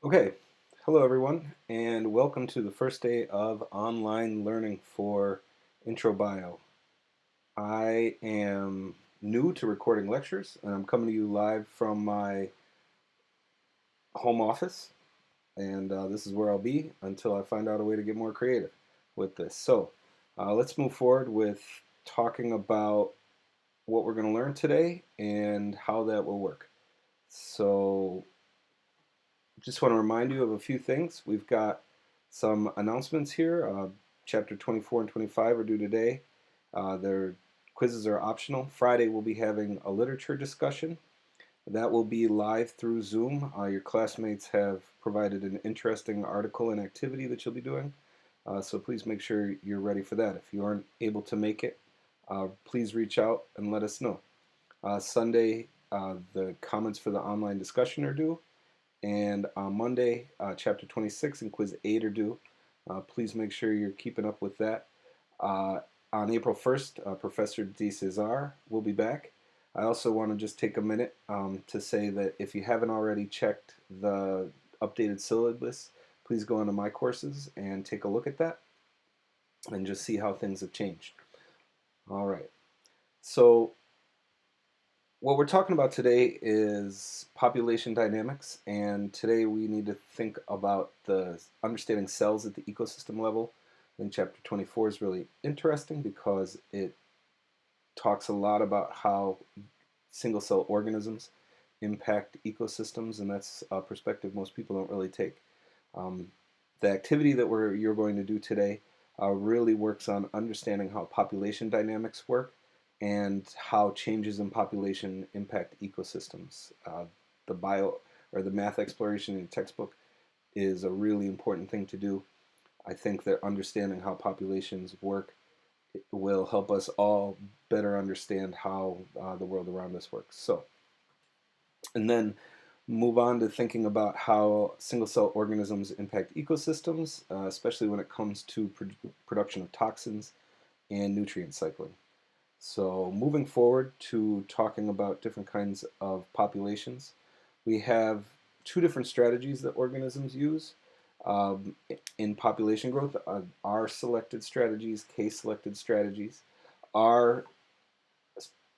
Okay, hello everyone, and welcome to the first day of online learning for Intro Bio. I am new to recording lectures, and I'm coming to you live from my home office, and this is where I'll be until I find out a way to get more creative with this. So let's move forward with talking about what we're going to learn today and how that will work. So just want to remind you of a few things. We've got some announcements here. Chapter 24 and 25 are due today. Their quizzes are optional. Friday we'll be having a literature discussion. That will be live through Zoom. Your classmates have provided an interesting article and activity that you'll be doing. So please make sure you're ready for that. If you aren't able to make it, please reach out and let us know. Sunday, the comments for the online discussion are due. And on Monday, chapter 26 and quiz 8 are due. Please make sure you're keeping up with that. On April 1st, Professor De Cesar will be back. I also want to just take a minute to say that if you haven't already checked the updated syllabus, please go into my courses and take a look at that and just see how things have changed. All right. So what we're talking about today is population dynamics, and today we need to think about the understanding cells at the ecosystem level. I think chapter 24 is really interesting because it talks a lot about how single cell organisms impact ecosystems, and that's a perspective most people don't really take. Um, the activity that you're going to do today really works on understanding how population dynamics work and how changes in population impact ecosystems. The bio or the math exploration in your textbook is a really important thing to do. I think that understanding how populations work will help us all better understand how the world around us works. And then move on to thinking about how single cell organisms impact ecosystems, especially when it comes to production of toxins and nutrient cycling. So moving forward to talking about different kinds of populations, we have two different strategies that organisms use in population growth. R-selected strategies, K-selected strategies. R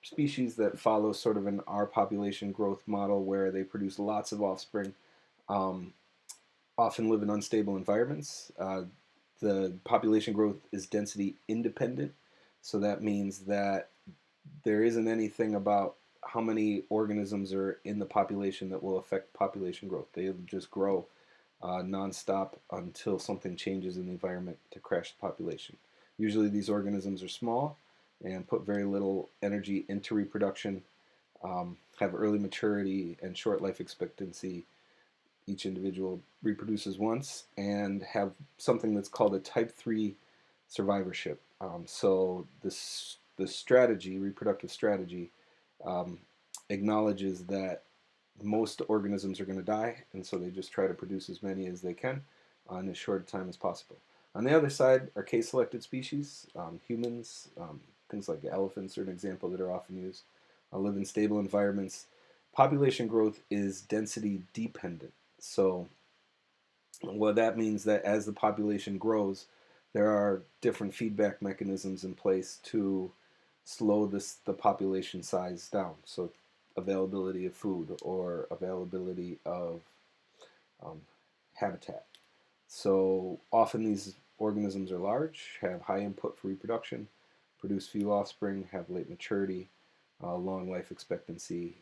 species that follow sort of an R population growth model where they produce lots of offspring, um, often live in unstable environments. The population growth is density independent, so that means that there isn't anything about how many organisms are in the population that will affect population growth. They'll just grow nonstop until something changes in the environment to crash the population. Usually these organisms are small and put very little energy into reproduction, have early maturity and short life expectancy. Each individual reproduces once and have something that's called a type 3 survivorship. So the strategy, reproductive strategy, um, acknowledges that most organisms are going to die, and so they just try to produce as many as they can in as short a time as possible. On the other side are K-selected species. Humans, things like elephants are an example that are often used, live in stable environments. Population growth is density dependent. So well, that means that as the population grows, there are different feedback mechanisms in place to slow the population size down. So availability of food or availability of um, habitat. So often these organisms are large, have high input for reproduction, produce few offspring, have late maturity, long life expectancy.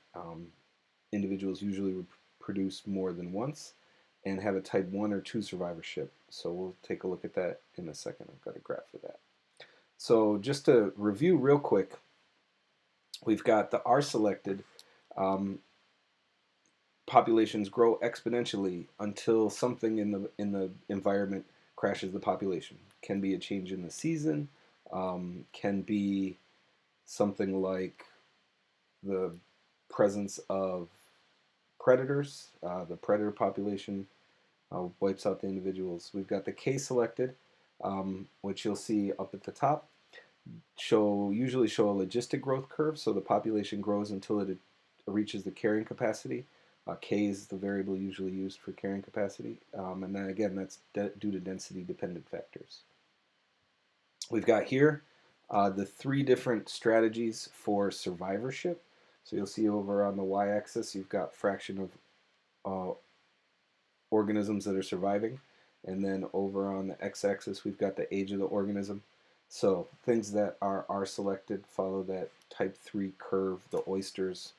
Individuals usually reproduce more than once and have a type 1 or 2 survivorship. So we'll take a look at that in a second. I've got a graph for that. So just to review real quick, we've got the R-selected. Um, Populations grow exponentially until something in the environment crashes the population. Can be a change in the season, can be something like the presence of predators. The predator population wipes out the individuals. We've got the K selected, which you'll see up at the top. Usually show a logistic growth curve, so the population grows until it reaches the carrying capacity. K is the variable usually used for carrying capacity, and then again, that's due to density-dependent factors. We've got here the three different strategies for survivorship. So you'll see over on the y-axis, you've got fraction of organisms that are surviving, and then over on the x-axis, we've got the age of the organism. So things that are R-selected follow that type 3 curve. The oysters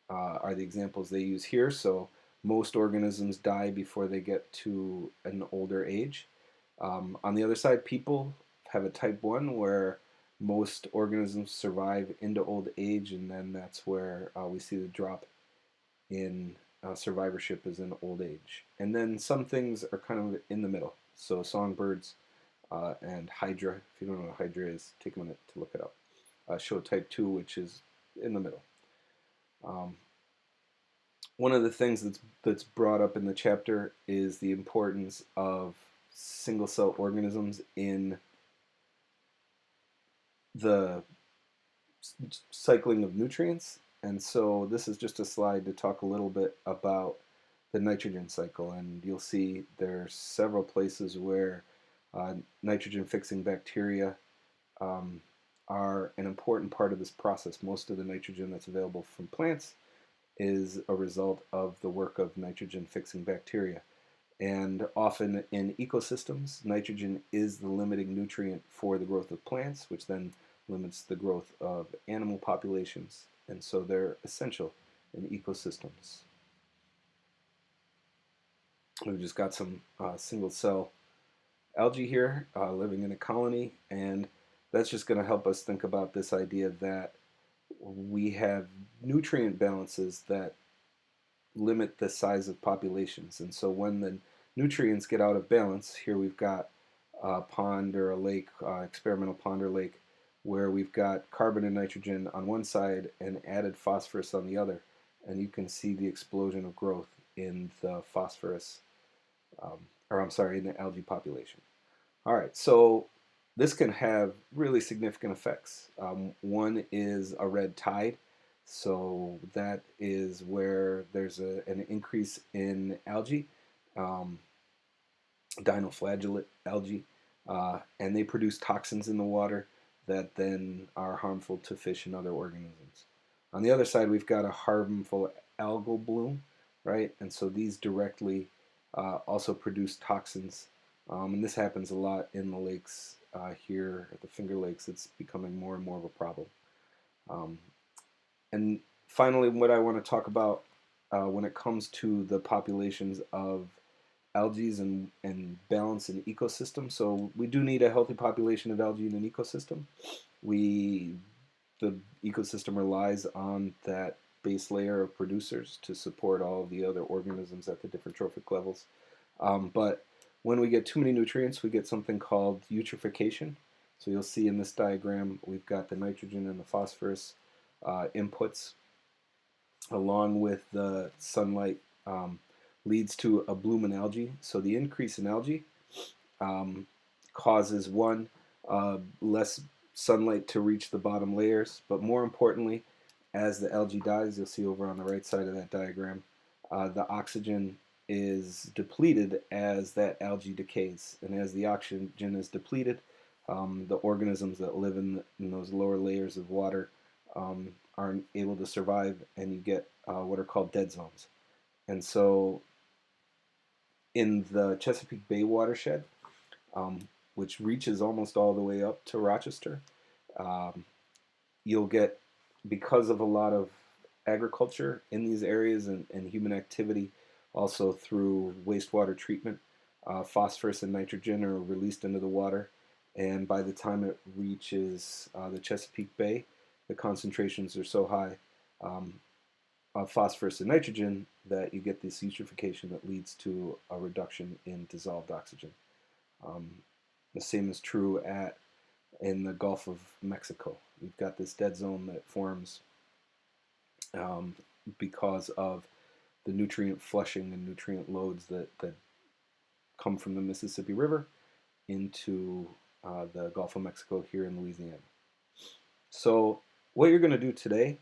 are the examples they use here. So most organisms die before they get to an older age. On the other side, people have a type 1 where most organisms survive into old age, and then that's where we see the drop in survivorship is in old age. And then some things are kind of in the middle. So songbirds and hydra, if you don't know what hydra is, take a minute to look it up. Show type 2, which is in the middle. One of the things that's brought up in the chapter is the importance of single cell organisms in the cycling of nutrients. And so this is just a slide to talk a little bit about the nitrogen cycle. And you'll see there's several places where nitrogen fixing bacteria are an important part of this process. Most of the nitrogen that's available from plants is a result of the work of nitrogen fixing bacteria. And often in ecosystems, nitrogen is the limiting nutrient for the growth of plants, which then limits the growth of animal populations. And so they're essential in ecosystems. We've just got some single cell algae here living in a colony, and that's just going to help us think about this idea that we have nutrient balances that limit the size of populations. And so when the nutrients get out of balance, here we've got a pond or a lake, experimental pond or lake, where we've got carbon and nitrogen on one side and added phosphorus on the other. And you can see the explosion of growth in the phosphorus, in the algae population. All right, so this can have really significant effects. One is a red tide. So that is where there's an increase in algae, dinoflagellate algae, and they produce toxins in the water that then are harmful to fish and other organisms. On the other side, we've got a harmful algal bloom, right? And so these directly also produce toxins, and this happens a lot in the lakes here at the Finger Lakes. It's becoming more and more of a problem. And finally, what I want to talk about when it comes to the populations of algae and balance in ecosystem. So we do need a healthy population of algae in an ecosystem. The ecosystem relies on that base layer of producers to support all of the other organisms at the different trophic levels. But when we get too many nutrients, we get something called eutrophication. So you'll see in this diagram, we've got the nitrogen and the phosphorus inputs along with the sunlight leads to a bloom in algae. So the increase in algae causes less sunlight to reach the bottom layers, but more importantly, as the algae dies, you'll see over on the right side of that diagram, the oxygen is depleted as that algae decays. And as the oxygen is depleted, the organisms that live in those lower layers of water aren't able to survive, and you get what are called dead zones. And so in the Chesapeake Bay watershed, which reaches almost all the way up to Rochester, you'll get, because of a lot of agriculture in these areas and human activity, also through wastewater treatment, phosphorus and nitrogen are released into the water. And by the time it reaches the Chesapeake Bay, the concentrations are so high of phosphorus and nitrogen that you get this eutrophication that leads to a reduction in dissolved oxygen. The same is true in the Gulf of Mexico. We've got this dead zone that forms because of the nutrient flushing and nutrient loads that come from the Mississippi River into the Gulf of Mexico here in Louisiana. So what you're going to do today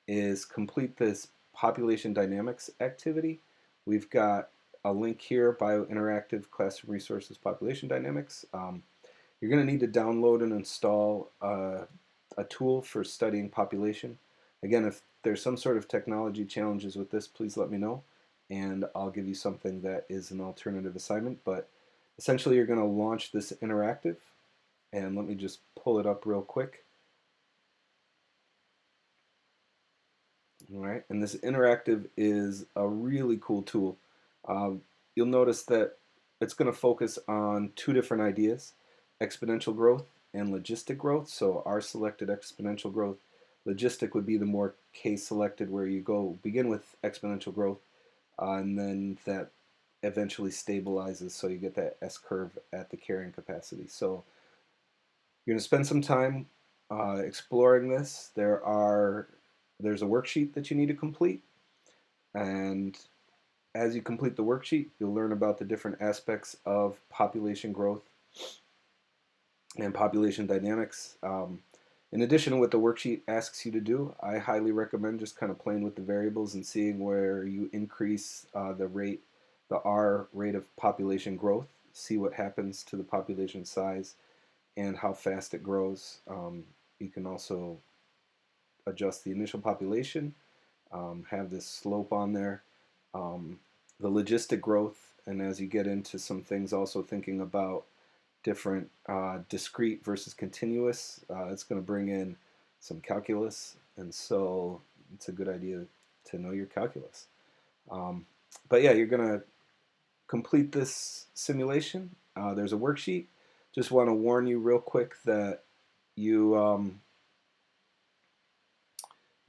is complete this population dynamics activity. We've got a link here, Biointeractive Classroom Resources Population Dynamics. You're going to need to download and install a tool for studying population. Again, if there's some sort of technology challenges with this, please let me know, and I'll give you something that is an alternative assignment. But essentially, you're going to launch this interactive, and let me just pull it up real quick. All right, and this interactive is a really cool tool. You'll notice that it's going to focus on two different ideas: exponential growth and logistic growth. So R selected exponential growth. Logistic would be the more case selected, where you go begin with exponential growth, and then that eventually stabilizes, so you get that S curve at the carrying capacity. So you're going to spend some time exploring this. There's a worksheet that you need to complete, and as you complete the worksheet, you'll learn about the different aspects of population growth and population dynamics. In addition to what the worksheet asks you to do, I highly recommend just kind of playing with the variables and seeing where you increase the R rate of population growth, see what happens to the population size and how fast it grows. You can also adjust the initial population, have this slope on there, the logistic growth, and as you get into some things, also thinking about different discrete versus continuous. It's going to bring in some calculus, and so it's a good idea to know your calculus. But yeah, you're going to complete this simulation. There's a worksheet. Just want to warn you real quick that you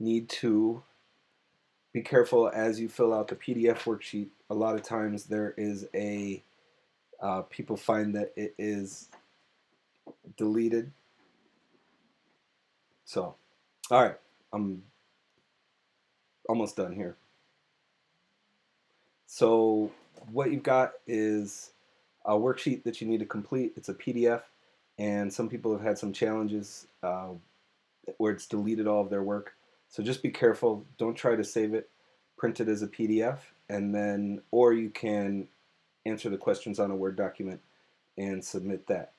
need to be careful as you fill out the PDF worksheet. A lot of times there is people find that it is deleted. So, all right, I'm almost done here. So what you've got is a worksheet that you need to complete. It's a PDF, and some people have had some challenges where it's deleted all of their work. So just be careful. Don't try to save it. Print it as a PDF, and then, or you can answer the questions on a Word document and submit that.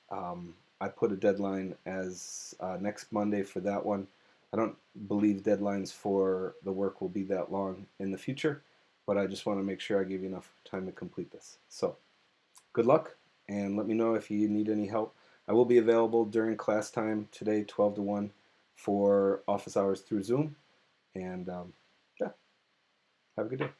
I put a deadline as next Monday for that one. I don't believe deadlines for the work will be that long in the future, but I just want to make sure I give you enough time to complete this. So good luck, and let me know if you need any help. I will be available during class time today, 12 to 1, for office hours through Zoom. And yeah, have a good day.